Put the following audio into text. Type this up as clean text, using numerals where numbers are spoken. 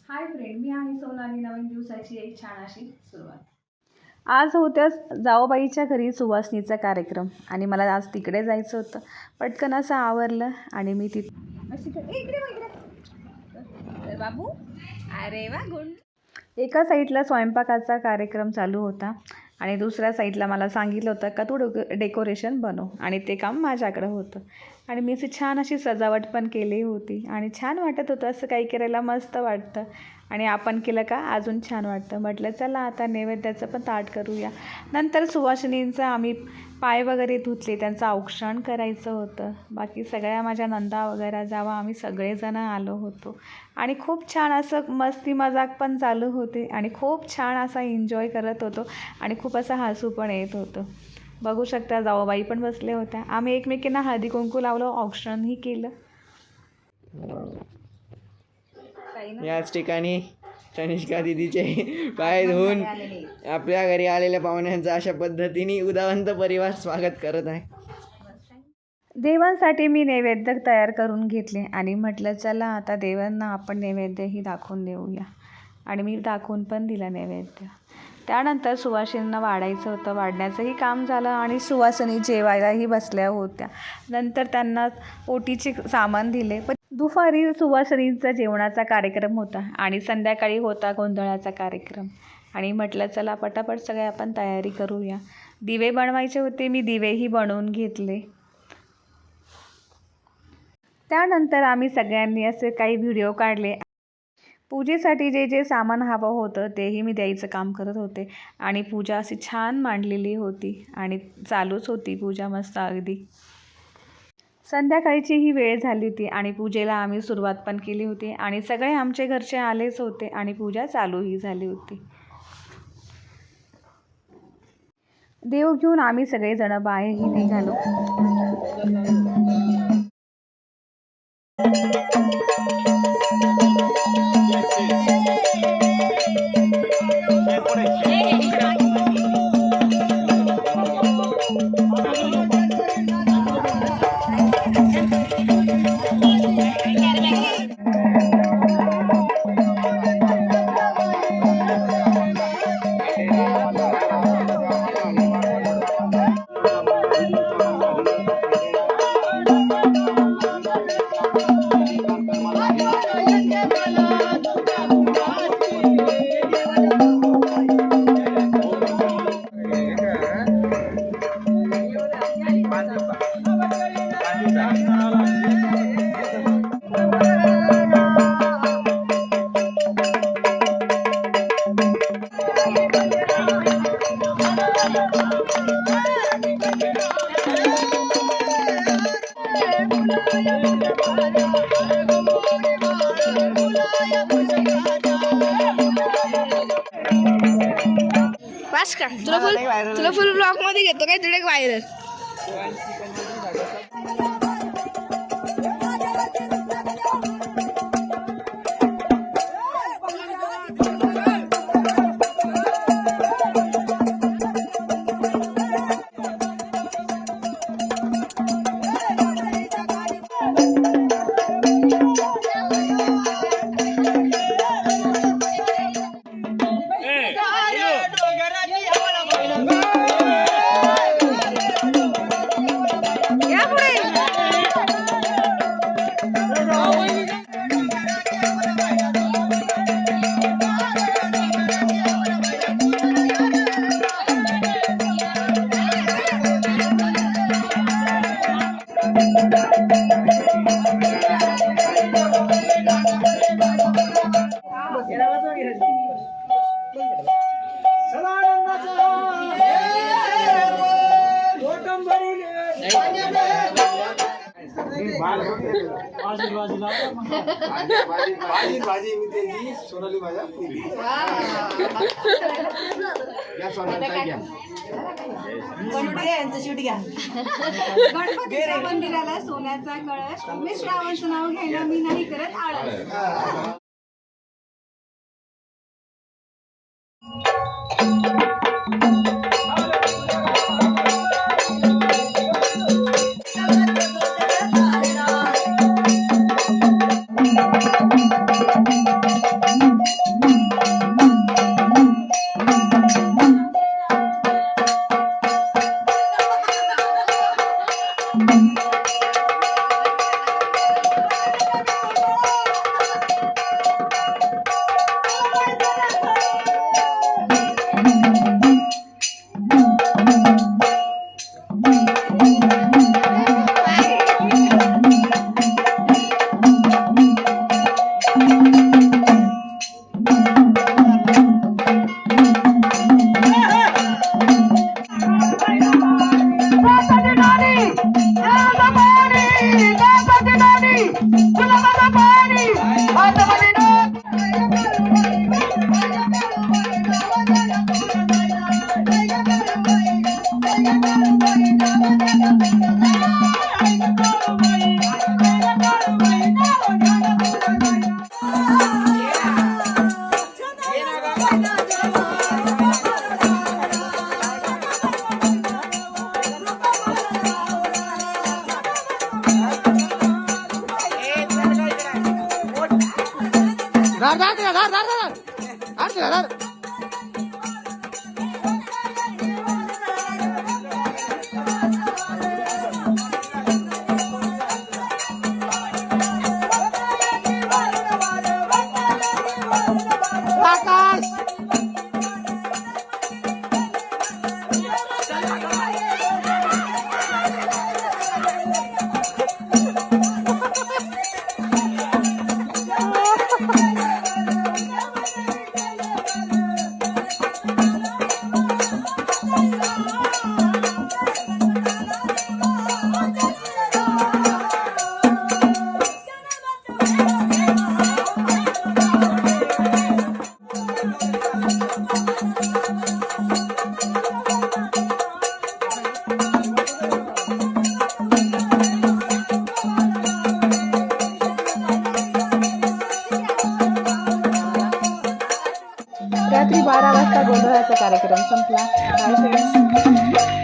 Hi friend, मी आहे सोनाली. नवीन दिवसाची एक छान अशी सुरुवात. आज होत्या जावबाईच्या घरी सुवासनीचा कार्यक्रम आणि मला आज तिकडे जायचं होतं. पटकन असं आवरलं आणि मी अशी बाबू, अरे वा गुण. एका साईडला स्वयंपाकाचा कार्यक्रम चालू होता आणि दुसऱ्या साईडला मला सांगितलं होतं का तू डेकोरेशन बनव आणि ते काम माझ्याकडं होतं आणि मी अशी छान अशी सजावट पण केली होती आणि छान वाटत होतं. असं काही करायला मस्त वाटतं आणि आपण केलं का अजून छान वाटतं. म्हटलं चला आता नैवेद्याचं पण ताट करूया. नंतर सुवासिनींचं आम्ही पाय वगैरे धुतले, त्यांचं औक्षण करायचं होतं. बाकी सगळ्या माझ्या नंदा वगैरे जेव्हा आम्ही सगळेजणं आलो होतो आणि खूप छान असं मस्ती मजाक पण चालू होते आणि खूप छान असा एन्जॉय करत होतो आणि खूप असं हसू पण येत होतं. बघू शकता जावबाई पण बसल्या होत्या. आम्ही एकमेकींना हळदी कुंकू लावलं, औक्षणही केलं. याच ठिकाणी तनिष्का दिदीचे पाय धुवून आपल्या घरी आलेल्या पाहुण्यांचं अशा पद्धतीने उदावंत परिवार स्वागत करत आहे. देवांसाठी मी नैवेद्य तयार करून घेतले आणि म्हटलं चला आता देवांना आपण नैवेद्यही दाखवून देऊया आणि मी दाखवून पण दिला नैवेद्य. त्यानंतर सुवासिनींना वाढायचं होतं, वाढण्याचंही काम झालं आणि सुवासिनी जेवायलाही बसल्या होत्या. नंतर त्यांना ओटीचे सामान दिले. पण दुपारी सुवासिनींचा जेवणाचा कार्यक्रम होता आणि संध्याकाळी होता गोंधळाचा कार्यक्रम आणि म्हटलं चला पटापट सगळे आपण तयारी करूया. दिवे बनवायचे होते, मी दिवेही बनवून घेतले. त्यानंतर आम्ही सगळ्यांनी असे काही व्हिडिओ काढले. पूजेसाठी जे जे सामान हवं होतं तेही मी द्यायचं काम करत होते आणि पूजा अशी छान मांडलेली होती आणि चालूच होती पूजा मस्त अगदी. संध्याकाळची ही वेळ झाली होती आणि पूजेला आम्ही सुरुवात पण केली होती आणि सगळे आमचे घरचे आलेच होते आणि पूजा चालूही झाली होती. देव घेऊन आम्ही सगळेजण बाहेरही निघालो. वास का तुला फुल ब्लॉक मध्ये घेतो काय तुला व्हायरल. भाजी मी त्यांची सोनाली माझ्या गणपतीच्या मंदिराला सोन्याचा कळश. मी श्रावणचं नाव घ्यायला मी नाही करत आळस. रात्री 12 वाजता गोंधळाचा कार्यक्रम संपला. Bye friends.